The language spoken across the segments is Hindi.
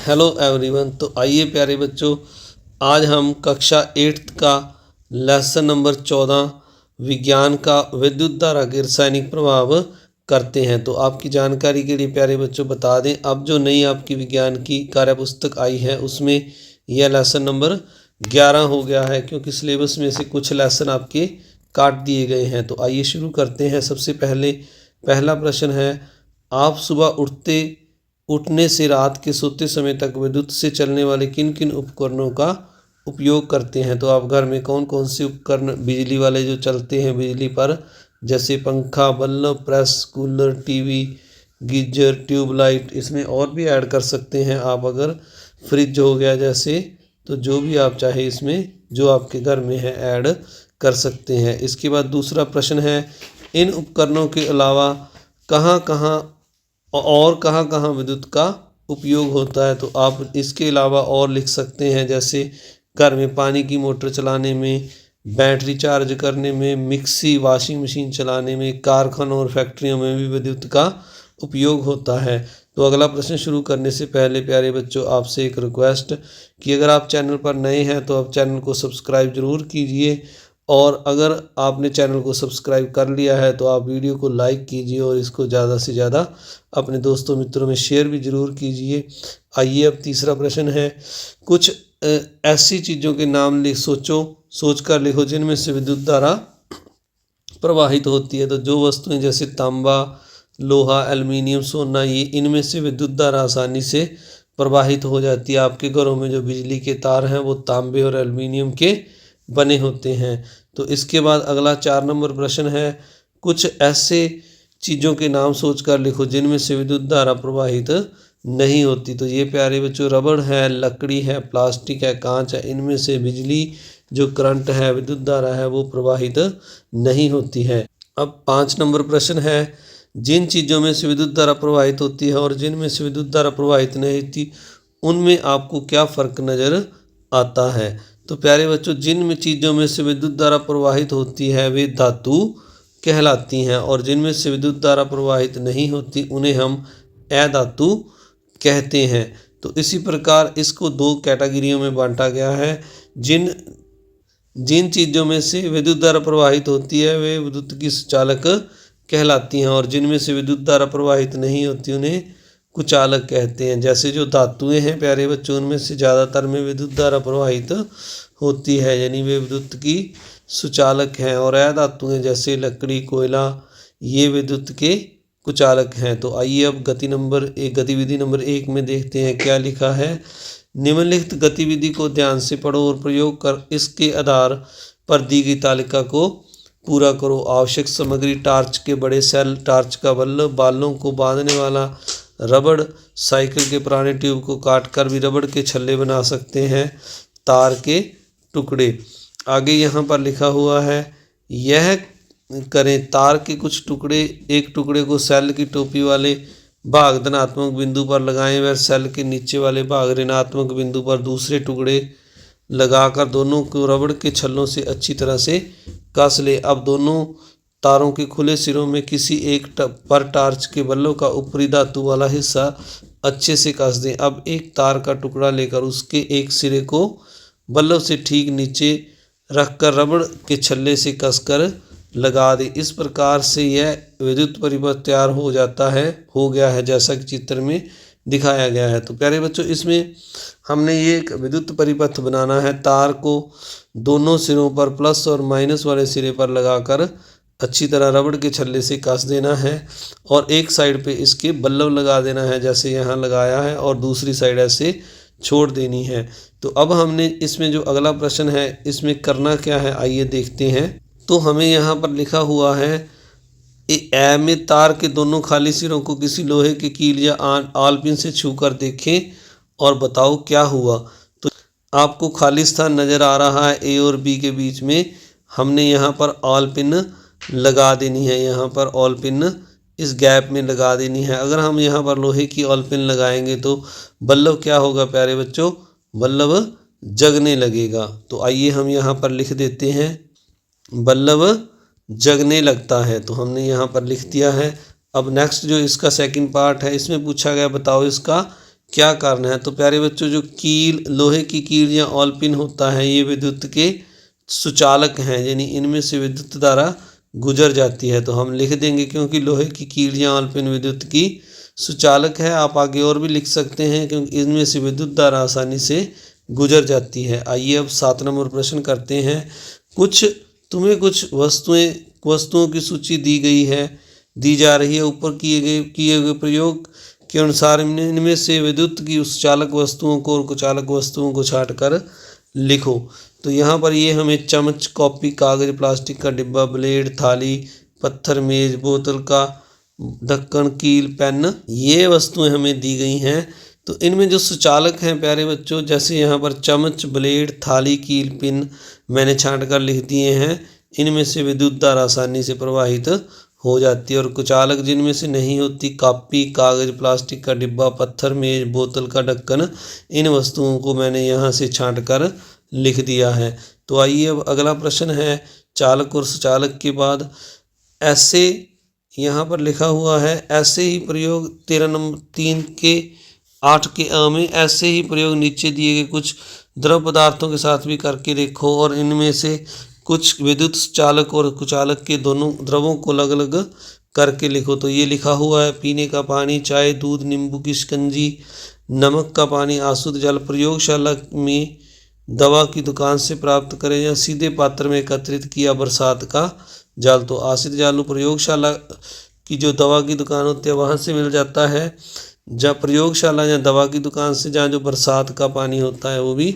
Hello everyone. तो आइए प्यारे बच्चों, आज हम कक्षा 8th का लेसन नंबर 14 विज्ञान का विद्युत धारा के रासायनिक प्रभाव करते हैं। तो आपकी जानकारी के लिए प्यारे बच्चों बता दें, अब जो नई आपकी विज्ञान की कार्य पुस्तक आई है उसमें यह लेसन नंबर 11 हो गया है, क्योंकि सिलेबस में से कुछ लेसन आपके काट दिए गए हैं। तो आइए शुरू करते हैं। सबसे पहले पहला प्रश्न है, आप सुबह उठने से रात के सोते समय तक विद्युत से चलने वाले किन किन उपकरणों का उपयोग करते हैं। तो आप घर में कौन कौन से उपकरण बिजली वाले जो चलते हैं बिजली पर, जैसे पंखा, bulb, press, cooler, TV, geyser, tubelight, इसमें और भी ऐड कर सकते हैं आप। अगर फ्रिज हो गया जैसे, तो जो भी आप चाहे इसमें जो आपके घर में है ऐड कर सकते हैं। इसके बाद दूसरा प्रश्न है, इन उपकरणों के अलावा कहाँ कहाँ विद्युत का उपयोग होता है। तो आप इसके अलावा और लिख सकते हैं, जैसे घर में पानी की मोटर चलाने में, बैटरी चार्ज करने में, मिक्सी, वॉशिंग मशीन चलाने में, कारखानों और फैक्ट्रियों में भी विद्युत का उपयोग होता है। तो अगला प्रश्न शुरू करने से पहले प्यारे बच्चों आपसे एक रिक्वेस्ट कि अगर आप चैनल पर नए हैं तो आप चैनल को सब्सक्राइब जरूर कीजिए, और अगर आपने चैनल को सब्सक्राइब कर लिया है तो आप वीडियो को लाइक कीजिए और इसको ज़्यादा से ज़्यादा अपने दोस्तों मित्रों में शेयर भी ज़रूर कीजिए। आइए अब तीसरा प्रश्न है, कुछ ऐसी चीज़ों के नाम सोचकर लिखो जिनमें से विद्युत धारा प्रवाहित होती है। तो जो वस्तुएं जैसे तांबा, लोहा, एल्युमिनियम, सोना, ये इनमें से विद्युत धारा आसानी से प्रवाहित हो जाती है। आपके घरों में जो बिजली के तार हैं वो तांबे और एल्युमिनियम के बने होते हैं। तो इसके बाद अगला 4 नंबर प्रश्न है, कुछ ऐसे चीज़ों के नाम सोचकर लिखो जिनमें से विद्युत धारा प्रवाहित नहीं होती। तो ये प्यारे बच्चों रबड़ है, लकड़ी है, प्लास्टिक है, कांच है, इनमें से बिजली जो करंट है, विद्युत धारा है, वो प्रवाहित नहीं होती है। अब 5 नंबर प्रश्न है, जिन चीज़ों में से विद्युत धारा प्रवाहित होती है और जिनमें से विद्युत धारा प्रवाहित नहीं होती, उनमें आपको क्या फ़र्क नज़र आता है। तो प्यारे बच्चों, जिन चीज़ों में से विद्युत धारा प्रवाहित होती है वे धातु कहलाती हैं, और जिनमें से विद्युत धारा प्रवाहित नहीं होती उन्हें हम अधातु कहते हैं। तो इसी प्रकार इसको 2 कैटेगरियों में बांटा गया है। जिन चीज़ों में से विद्युत धारा प्रवाहित होती है वे विद्युत की सुचालक कहलाती हैं, और जिनमें से विद्युत धारा प्रवाहित नहीं होती उन्हें कुचालक कहते हैं। जैसे जो धातुएं हैं प्यारे बच्चों, उनमें से ज़्यादातर में विद्युत धारा प्रवाहित होती है, यानी वे विद्युत की सुचालक हैं, और अधातुएं जैसे लकड़ी, कोयला, ये विद्युत के कुचालक हैं। तो आइए अब गतिविधि नंबर 1 में देखते हैं क्या लिखा है। निम्नलिखित गतिविधि को ध्यान से पढ़ो और प्रयोग कर इसके आधार पर दी गई तालिका को पूरा करो। आवश्यक सामग्री, टार्च के बड़े सेल, टार्च का बल्ब, बालों को बांधने वाला रबड़, साइकिल के पुराने ट्यूब को काटकर भी रबड़ के छल्ले बना सकते हैं, तार के टुकड़े। आगे यहाँ पर लिखा हुआ है, यह करें, तार के कुछ टुकड़े, एक टुकड़े को सेल की टोपी वाले भाग धनात्मक बिंदु पर लगाएं, वह सेल के नीचे वाले भाग ऋणात्मक बिंदु पर दूसरे टुकड़े लगाकर दोनों को रबड़ के छल्लों से अच्छी तरह से कस ले। अब दोनों तारों के खुले सिरों में किसी एक पर टार्च के बल्ब का ऊपरी धातु वाला हिस्सा अच्छे से कस दें। अब एक तार का टुकड़ा लेकर उसके एक सिरे को बल्ब से ठीक नीचे रखकर रबड़ के छल्ले से कसकर लगा दें। इस प्रकार से यह विद्युत परिपथ तैयार हो गया है जैसा कि चित्र में दिखाया गया है। तो प्यारे बच्चों, इसमें हमने ये एक विद्युत परिपथ बनाना है। तार को दोनों सिरों पर प्लस और माइनस वाले सिरे पर लगाकर अच्छी तरह रबड़ के छल्ले से कस देना है, और एक साइड पे इसके बल्ब लगा देना है जैसे यहाँ लगाया है, और दूसरी साइड ऐसे छोड़ देनी है। तो अब हमने इसमें जो अगला प्रश्न है इसमें करना क्या है, आइए देखते हैं। तो हमें यहाँ पर लिखा हुआ है, ए में तार के दोनों खाली सिरों को किसी लोहे की कील या आल पिन से छूकर देखें और बताओ क्या हुआ। तो आपको खाली स्थान नज़र आ रहा है ए और बी के बीच में, हमने यहाँ पर आल पिन लगा देनी है। यहाँ पर ऑल पिन इस गैप में लगा देनी है। अगर हम यहाँ पर लोहे की ऑल पिन लगाएंगे तो बल्ब क्या होगा प्यारे बच्चों, बल्ब जगने लगेगा। तो आइए हम यहाँ पर लिख देते हैं, बल्ब जगने लगता है। तो हमने यहाँ पर लिख दिया है। अब नेक्स्ट जो इसका सेकंड पार्ट है, इसमें पूछा गया बताओ इसका क्या कारण है? तो प्यारे बच्चों, जो कील, लोहे की कील या ऑल पिन होता है, ये विद्युत के सुचालक हैं, यानी इनमें से विद्युत धारा गुजर जाती है। तो हम लिख देंगे, क्योंकि लोहे की कील या ऑल पिन विद्युत की सुचालक है। आप आगे और भी लिख सकते हैं, क्योंकि इनमें से विद्युत धारा आसानी से गुजर जाती है। आइए अब 7 नंबर प्रश्न करते हैं। तुम्हें कुछ वस्तुओं की सूची दी जा रही है। ऊपर किए गए प्रयोग के अनुसार इनमें से विद्युत की सुचालक वस्तुओं को और कुचालक वस्तुओं को छांटकर लिखो। तो यहाँ पर ये हमें चम्मच, कॉपी, कागज, प्लास्टिक का डिब्बा, ब्लेड, थाली, पत्थर, मेज, बोतल का ढक्कन, कील, पेन, ये वस्तुएं हमें दी गई हैं। तो इनमें जो सुचालक हैं प्यारे बच्चों, जैसे यहाँ पर चम्मच, ब्लेड, थाली, कील, पिन मैंने छांट कर लिख दिए हैं। इनमें से विद्युत धारा आसानी से प्रवाहित हो जाती है। और कुचालक जिनमें से नहीं होती, कॉपी, कागज, प्लास्टिक का डिब्बा, पत्थर, मेज, बोतल का ढक्कन, इन वस्तुओं को मैंने यहाँ से छांट कर लिख दिया है। तो आइए अब अगला प्रश्न है। चालक और सुचालक के बाद ऐसे यहाँ पर लिखा हुआ है, ऐसे ही प्रयोग 13 नंबर 3 के 8 के अ में ऐसे ही प्रयोग नीचे दिए गए कुछ द्रव पदार्थों के साथ भी करके देखो, और इनमें से कुछ विद्युत चालक और कुचालक के दोनों द्रवों को अलग अलग करके लिखो। तो ये लिखा हुआ है, पीने का पानी, चाय, दूध, नींबू की शिकंजी, नमक का पानी, आसुत जल प्रयोगशाला में दवा की दुकान से प्राप्त करें या सीधे पात्र में एकत्रित किया बरसात का जल। तो आसुत जल प्रयोगशाला की जो दवा की दुकान होती है वहाँ से मिल जाता है, जहाँ प्रयोगशाला या दवा की दुकान से जहाँ जो बरसात का पानी होता है वो भी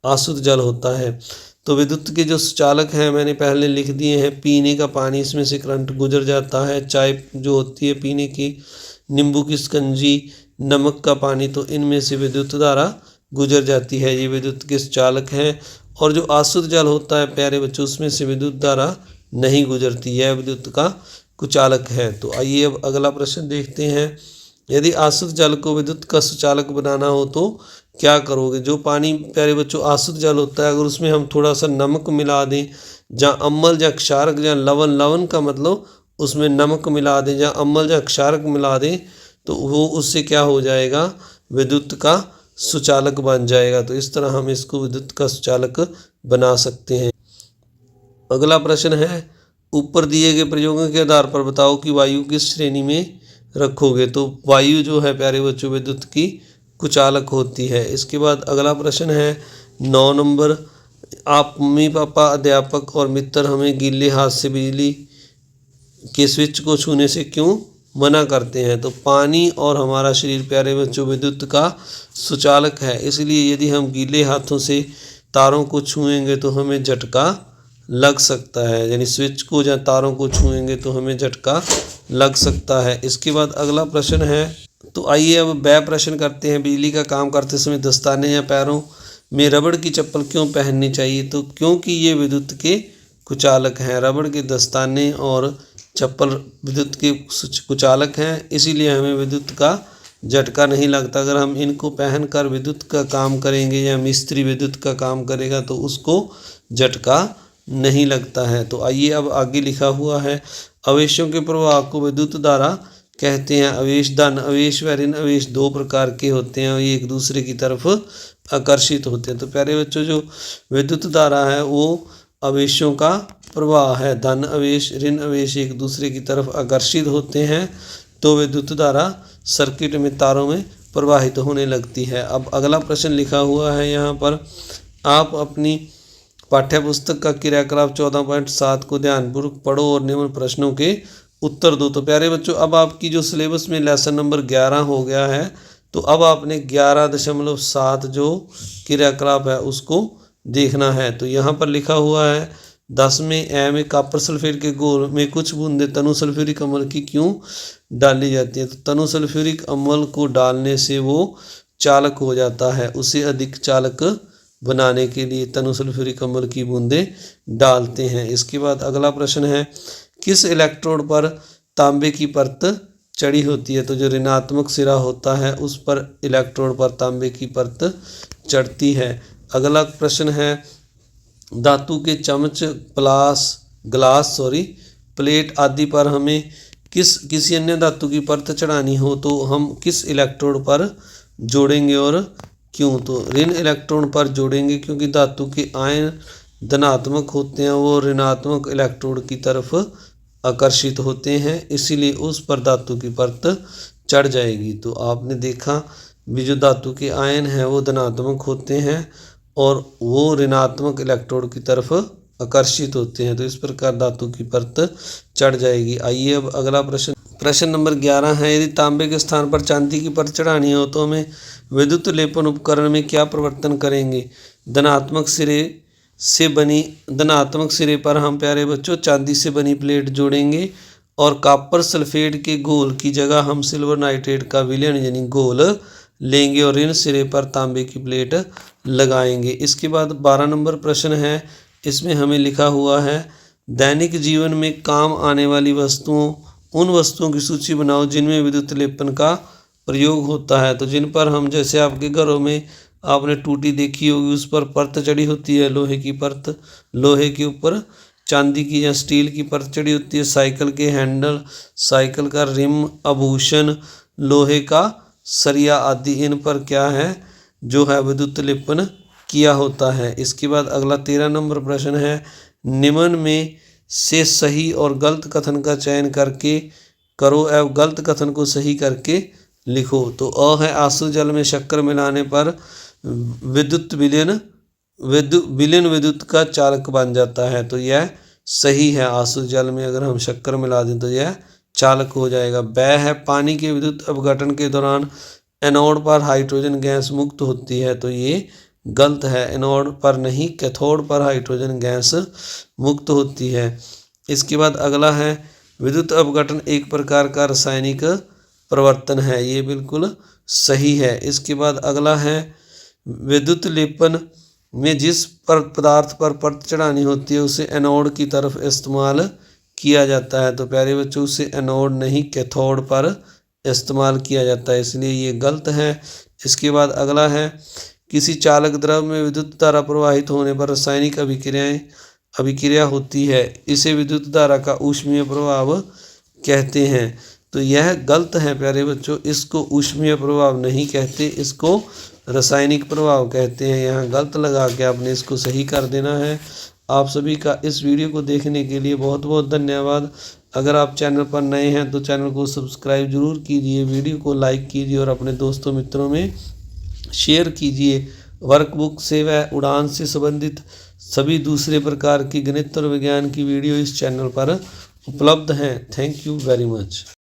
आसुत जल होता है। तो विद्युत के जो सुचालक हैं मैंने पहले लिख दिए हैं। पीने का पानी, इसमें से करंट गुजर जाता है। चाय जो होती है पीने की, नींबू की शिकंजी, नमक का पानी, तो इनमें से विद्युत धारा गुजर जाती है, ये विद्युत के सुचालक हैं। और जो आसुत जल होता है प्यारे बच्चों, उसमें से विद्युत धारा नहीं गुजरती है, विद्युत का कुचालक है। तो आइए अब अगला प्रश्न देखते हैं। यदि आसुत जल को विद्युत का सुचालक बनाना हो तो क्या करोगे? जो पानी प्यारे बच्चों आसुत जल होता है, अगर उसमें हम थोड़ा सा नमक मिला दें, जहाँ अम्ल या क्षारक या लवण, लवण का मतलब उसमें नमक मिला दें, जहाँ अम्ल या क्षारक मिला दें, तो वो उससे क्या हो जाएगा? विद्युत का सुचालक बन जाएगा। तो इस तरह हम इसको विद्युत का सुचालक बना सकते हैं। अगला प्रश्न है, ऊपर दिए गए प्रयोगों के आधार पर बताओ कि वायु किस श्रेणी में रखोगे। तो वायु जो है प्यारे बच्चों विद्युत की कुचालक होती है। इसके बाद अगला प्रश्न है 9 नंबर, आप मम्मी पापा, अध्यापक और मित्र हमें गीले हाथ से बिजली के स्विच को छूने से क्यों मना करते हैं? तो पानी और हमारा शरीर प्यारे बच्चों विद्युत का सुचालक है, इसलिए यदि हम गीले हाथों से तारों को छुएंगे तो हमें झटका लग सकता है, यानी स्विच को या तारों को छुएंगे तो हमें झटका लग सकता है। इसके बाद अगला प्रश्न है, तो आइए अब वह प्रश्न करते हैं, बिजली का काम करते समय दस्ताने या पैरों में रबड़ की चप्पल क्यों पहननी चाहिए? तो क्योंकि ये विद्युत के कुचालक हैं। रबड़ के दस्ताने और चप्पल विद्युत के कुचालक हैं, इसीलिए हमें विद्युत का झटका नहीं लगता। अगर हम इनको पहनकर विद्युत का काम करेंगे या मिस्त्री विद्युत का काम करेगा तो उसको झटका नहीं लगता है। तो आइए अब आगे लिखा हुआ है, आवेशों के प्रवाह को विद्युत धारा कहते हैं। आवेश धन आवेश व ऋण आवेश 2 प्रकार के होते हैं और ये एक दूसरे की तरफ आकर्षित होते हैं। तो प्यारे बच्चों, जो विद्युत धारा है वो आवेशों का प्रवाह है। धन आवेश, ऋण आवेश एक दूसरे की तरफ आकर्षित होते हैं तो विद्युत धारा सर्किट में तारों में प्रवाहित होने लगती है। अब अगला प्रश्न लिखा हुआ है यहाँ पर, आप अपनी पाठ्य पुस्तक का क्रियाकलाप 14.7 को ध्यानपूर्वक पढ़ो और निम्न प्रश्नों के उत्तर दो। तो प्यारे बच्चों, अब आपकी जो सिलेबस में लेसन नंबर 11 हो गया है, तो अब आपने 11.7 जो क्रियाकलाप है उसको देखना है। तो यहाँ पर लिखा हुआ है 10 में ए में कॉपर सल्फेट के घोल में कुछ बूंदे तनु सल्फ्यूरिक अम्ल की क्यों डाली जाती है? तो तनु सल्फ्यूरिक अम्ल को डालने से वो चालक हो जाता है, उसे अधिक चालक बनाने के लिए तनु सल्फ्यूरिक अम्ल की बूंदें डालते हैं। इसके बाद अगला प्रश्न है, किस इलेक्ट्रोड पर तांबे की परत चढ़ी होती है? तो जो ऋणात्मक सिरा होता है उस पर इलेक्ट्रोड पर तांबे की परत चढ़ती है। अगला प्रश्न है, धातु के चम्मच, ग्लास प्लेट आदि पर हमें किसी अन्य धातु की परत चढ़ानी हो तो हम किस इलेक्ट्रोड पर जोड़ेंगे और क्यों? तो ऋण इलेक्ट्रॉन पर जोड़ेंगे क्योंकि धातु के आयन धनात्मक होते हैं, वो ऋणात्मक इलेक्ट्रोड की तरफ आकर्षित होते हैं, इसीलिए उस पर धातु की परत चढ़ जाएगी। तो आपने देखा भी जो धातु के आयन हैं वो धनात्मक होते हैं और वो ऋणात्मक इलेक्ट्रोड की तरफ आकर्षित होते हैं, तो इस प्रकार धातु की परत चढ़ जाएगी। आइए अब अगला प्रश्न नंबर 11 है, यदि तांबे के स्थान पर चांदी की परत चढ़ानी हो तो हमें विद्युत लेपन उपकरण में क्या परिवर्तन करेंगे? धनात्मक सिरे पर हम प्यारे बच्चों चांदी से बनी प्लेट जोड़ेंगे और कॉपर सल्फेट के घोल की जगह हम सिल्वर नाइट्रेट का विलयन यानी घोल लेंगे और ऋण सिरे पर तांबे की प्लेट लगाएंगे। इसके बाद 12 नंबर प्रश्न है, इसमें हमें लिखा हुआ है दैनिक जीवन में काम आने वाली वस्तुओं, उन वस्तुओं की सूची बनाओ जिनमें विद्युत लेपन का प्रयोग होता है। तो जिन पर हम, जैसे आपके घरों में आपने टूटी देखी होगी, उस पर परत चढ़ी होती है लोहे की परत, लोहे के ऊपर चांदी की या स्टील की परत चढ़ी होती है। साइकिल के हैंडल, साइकिल का रिम, आभूषण, लोहे का सरिया आदि, इन पर क्या है जो है विद्युत लेपन किया होता है। इसके बाद अगला 13 नंबर प्रश्न है, निम्न में से सही और गलत कथन का चयन करके करो एवं गलत कथन को सही करके लिखो। तो अ है, आसु जल में शक्कर मिलाने पर विलयन विद्युत का चालक बन जाता है, तो यह सही है। आसु जल में अगर हम शक्कर मिला दें तो यह चालक हो जाएगा। ब है, पानी के विद्युत अपघटन के दौरान एनोड पर हाइड्रोजन गैस मुक्त होती है, तो ये गलत है। एनोड पर नहीं, कैथोड पर हाइड्रोजन गैस मुक्त होती है। इसके बाद अगला है, विद्युत अपघटन एक प्रकार का रासायनिक परिवर्तन है, ये बिल्कुल सही है। इसके बाद अगला है, विद्युत लेपन में जिस पदार्थ पर परत चढ़ानी होती है उसे एनोड की तरफ इस्तेमाल किया जाता है, तो प्यारे बच्चों उसे एनोड नहीं कैथोड पर इस्तेमाल किया जाता है, इसलिए ये गलत है। इसके बाद अगला है, किसी चालक द्रव में विद्युत धारा प्रवाहित होने पर रासायनिक अभिक्रिया होती है, इसे विद्युत धारा का ऊष्मीय प्रभाव कहते हैं, तो यह गलत है प्यारे बच्चों। इसको ऊष्मीय प्रभाव नहीं कहते, इसको रासायनिक प्रभाव कहते हैं। यहाँ गलत लगा के आपने इसको सही कर देना है। आप सभी का इस वीडियो को देखने के लिए बहुत बहुत धन्यवाद। अगर आप चैनल पर नए हैं तो चैनल को सब्सक्राइब जरूर कीजिए, वीडियो को लाइक कीजिए और अपने दोस्तों मित्रों में शेयर कीजिए। वर्कबुक से व उड़ान से संबंधित सभी दूसरे प्रकार की गणित और विज्ञान की वीडियो इस चैनल पर उपलब्ध हैं। Thank you very much.